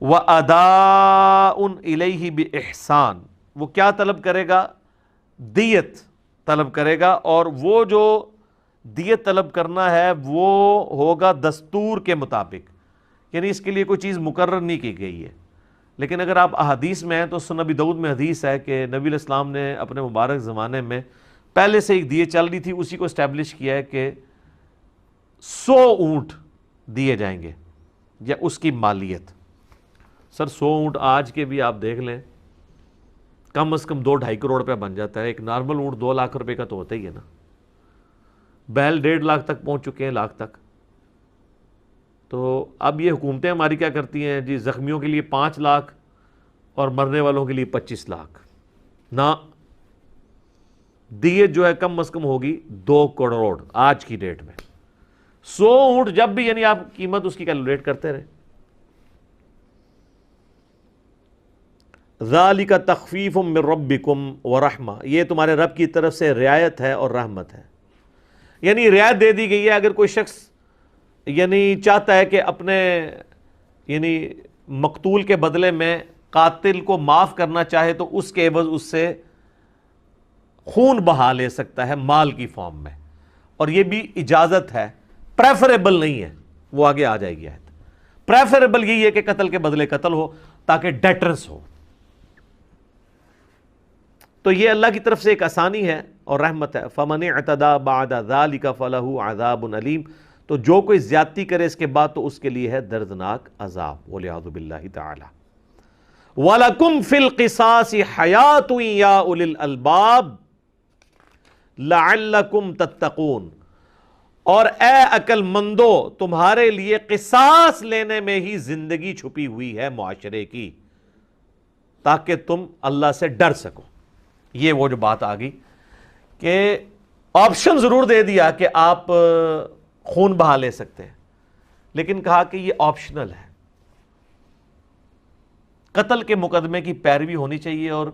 وَأَدَاءٌ إِلَيْهِ بِإِحْسَان، وہ کیا طلب کرے گا؟ دیت طلب کرے گا، اور وہ جو دیت طلب کرنا ہے وہ ہوگا دستور کے مطابق، یعنی اس کے لیے کوئی چیز مقرر نہیں کی گئی ہے۔ لیکن اگر آپ احادیث میں ہیں تو سنن ابی داؤد میں حدیث ہے کہ نبی علیہ السلام نے اپنے مبارک زمانے میں پہلے سے ایک دیے چل رہی تھی، اسی کو اسٹیبلش کیا ہے کہ 100 اونٹ دیے جائیں گے یا اس کی مالیت۔ سر 100 اونٹ آج کے بھی آپ دیکھ لیں کم از کم 2-2.5 کروڑ روپے بن جاتا ہے۔ ایک نارمل اونٹ 2 لاکھ روپے کا تو ہوتا ہی ہے نا، بیل 1.5 لاکھ تک پہنچ چکے ہیں، لاکھ تک۔ تو اب یہ حکومتیں ہماری کیا کرتی ہیں جی، زخمیوں کے لیے 5 لاکھ اور مرنے والوں کے لیے 25 لاکھ، نہ دیت جو ہے کم از کم ہوگی 2 کروڑ آج کی ڈیٹ میں۔ 100 اونٹ جب بھی، یعنی آپ قیمت اس کی کیلکولیٹ کرتے رہے۔ ذالک تخفیف من ربکم ورحمہ، یہ تمہارے رب کی طرف سے رعایت ہے اور رحمت ہے، یعنی رعایت دے دی گئی ہے۔ اگر کوئی شخص یعنی چاہتا ہے کہ اپنے یعنی مقتول کے بدلے میں قاتل کو معاف کرنا چاہے تو اس کے عوض اس سے خون بہا لے سکتا ہے مال کی فارم میں، اور یہ بھی اجازت ہے، پریفریبل نہیں ہے، وہ آگے آ جائے گی آیت۔ پریفریبل یہی ہے کہ قتل کے بدلے قتل ہو تاکہ ڈیٹرنس ہو۔ تو یہ اللہ کی طرف سے ایک آسانی ہے اور رحمت ہے۔ فَمَنِ اعْتَدَى بَعْدَ ذَلِكَ فَلَهُ عَذَابٌ أَلِيمٌ، تو جو کوئی زیادتی کرے اس کے بعد تو اس کے لیے ہے دردناک عذاب، وَلِعَوْذُ بِاللَّهِ تَعَالَى۔ وَلَكُمْ فِي الْقِصَاصِ حَيَاةٌ يَا أُولِي الْأَلْبَابِ لَعَلَّكُمْ تَتَّقُونَ، اور اے عقل مندو تمہارے لیے قصاص لینے میں ہی زندگی چھپی ہوئی ہے معاشرے کی، تاکہ تم اللہ سے ڈر سکو۔ یہ وہ جو بات آ گئی کہ آپشن ضرور دے دیا کہ آپ خون بہا لے سکتے ہیں، لیکن کہا کہ یہ آپشنل ہے۔ قتل کے مقدمے کی پیروی ہونی چاہیے اور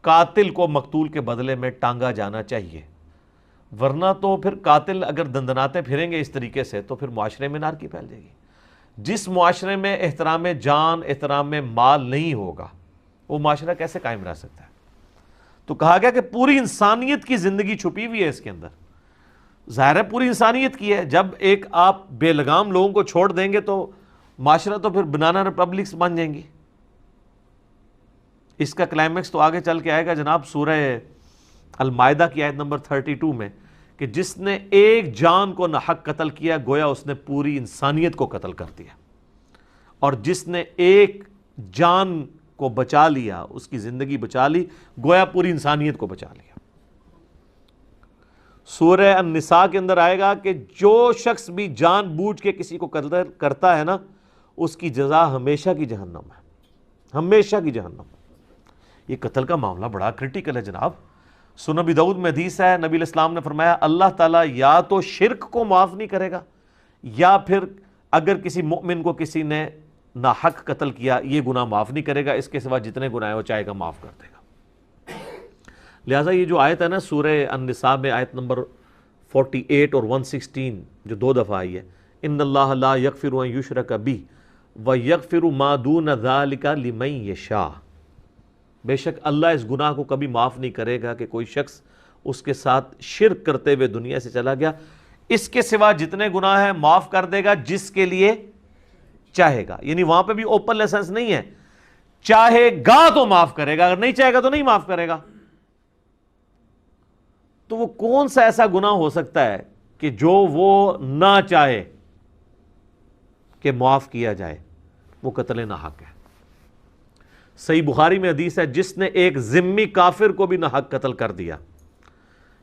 قاتل کو مقتول کے بدلے میں ٹانگا جانا چاہیے، ورنہ تو پھر قاتل اگر دندناتے پھریں گے اس طریقے سے تو پھر معاشرے میں نار کی پھیل جائے گی۔ جس معاشرے میں احترام جان، احترام مال نہیں ہوگا، وہ معاشرہ کیسے قائم رہ سکتا ہے؟ تو کہا گیا کہ پوری انسانیت کی زندگی چھپی ہوئی ہے اس کے اندر۔ ظاہر ہے پوری انسانیت کی ہے، جب ایک آپ بے لگام لوگوں کو چھوڑ دیں گے تو معاشرہ تو پھر بنانا ریپبلکس بن جائیں گی۔ اس کا کلائمیکس تو آگے چل کے آئے گا جناب سورہ المائدہ کی آیت نمبر 32 میں، کہ جس نے ایک جان کو ناحق قتل کیا گویا اس نے پوری انسانیت کو قتل کر دیا، اور جس نے ایک جان کو بچا لیا، اس کی زندگی بچا لی، گویا پوری انسانیت کو بچا لیا۔ سورہ النساء کے اندر آئے گا کہ جو شخص بھی جان بوجھ کے کسی کو قتل کرتا ہے نا، اس کی جزا ہمیشہ کی جہنم ہے، ہمیشہ کی جہنم۔ یہ قتل کا معاملہ بڑا کرٹیکل ہے جناب۔ سنن ابی داؤد میں حدیث ہے، نبی علیہ السلام نے فرمایا اللہ تعالیٰ یا تو شرک کو معاف نہیں کرے گا، یا پھر اگر کسی مؤمن کو کسی نے ناحق قتل کیا یہ گناہ معاف نہیں کرے گا، اس کے سوا جتنے گناہ وہ چاہے گا معاف کر دے گا۔ لہٰذا یہ جو آیت ہے نا سورہ النساء میں آیت نمبر 48 اور 116 جو 2 دفعہ آئی ہے، ان اللہ لا یغفر ان یشرک بہ ویغفر ما دون ذلک لمن یشاء، بے شک اللہ اس گناہ کو کبھی معاف نہیں کرے گا کہ کوئی شخص اس کے ساتھ شرک کرتے ہوئے دنیا سے چلا گیا، اس کے سوا جتنے گناہ ہیں معاف کر دے گا جس کے لیے چاہے گا۔ یعنی وہاں پہ بھی اوپن لائسنس نہیں ہے، چاہے گا تو معاف کرے گا، اگر نہیں چاہے گا تو نہیں معاف کرے گا۔ تو وہ کون سا ایسا گناہ ہو سکتا ہے کہ جو وہ نہ چاہے کہ معاف کیا جائے؟ وہ قتل ناحق ہے۔ صحیح بخاری میں حدیث ہے، جس نے ایک ذمی کافر کو بھی ناحق قتل کر دیا،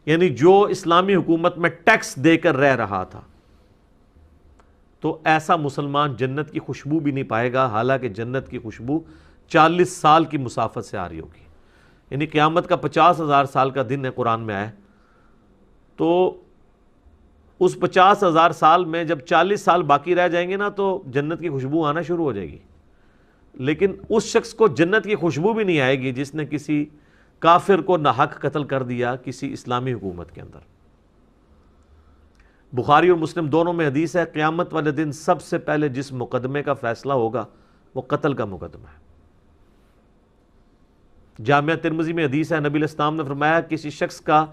یعنی جو اسلامی حکومت میں ٹیکس دے کر رہ رہا تھا، تو ایسا مسلمان جنت کی خوشبو بھی نہیں پائے گا، حالانکہ جنت کی خوشبو 40 سال کی مسافت سے آ رہی ہوگی۔ یعنی قیامت کا 50,000 سال کا دن ہے قرآن میں آیا، تو اس 50,000 سال میں جب 40 سال باقی رہ جائیں گے نا تو جنت کی خوشبو آنا شروع ہو جائے گی، لیکن اس شخص کو جنت کی خوشبو بھی نہیں آئے گی جس نے کسی کافر کو ناحق قتل کر دیا کسی اسلامی حکومت کے اندر۔ بخاری اور مسلم دونوں میں حدیث ہے، قیامت والے دن سب سے پہلے جس مقدمے کا فیصلہ ہوگا وہ قتل کا مقدمہ ہے۔ جامعہ ترمذی میں حدیث ہے، نبی علیہ السلام نے فرمایا کسی شخص کا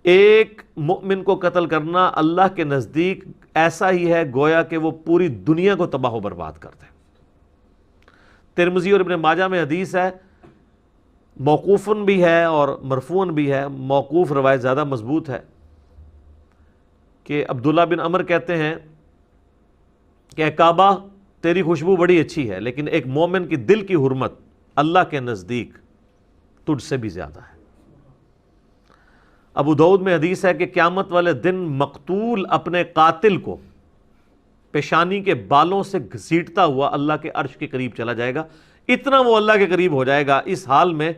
ایک مؤمن کو قتل کرنا اللہ کے نزدیک ایسا ہی ہے گویا کہ وہ پوری دنیا کو تباہ و برباد کر دے۔ ترمذی اور ابن ماجہ میں حدیث ہے، موقوفن بھی ہے اور مرفوعن بھی ہے، موقوف روایت زیادہ مضبوط ہے، کہ عبداللہ بن عمر کہتے ہیں کہ اے کعبہ تیری خوشبو بڑی اچھی ہے، لیکن ایک مومن کی دل کی حرمت اللہ کے نزدیک تجھ سے بھی زیادہ ہے۔ ابو داؤد میں حدیث ہے کہ قیامت والے دن مقتول اپنے قاتل کو پیشانی کے بالوں سے گھسیٹتا ہوا اللہ کے عرش کے قریب چلا جائے گا، اتنا وہ اللہ کے قریب ہو جائے گا اس حال میں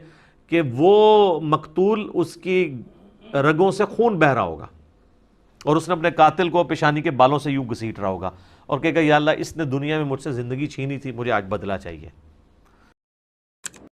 کہ وہ مقتول اس کی رگوں سے خون بہہ رہا ہوگا، اور اس نے اپنے قاتل کو پیشانی کے بالوں سے یوں گھسیٹ رہا ہوگا اور کہے گا یا اللہ اس نے دنیا میں مجھ سے زندگی چھینی تھی، مجھے آج بدلہ چاہیے۔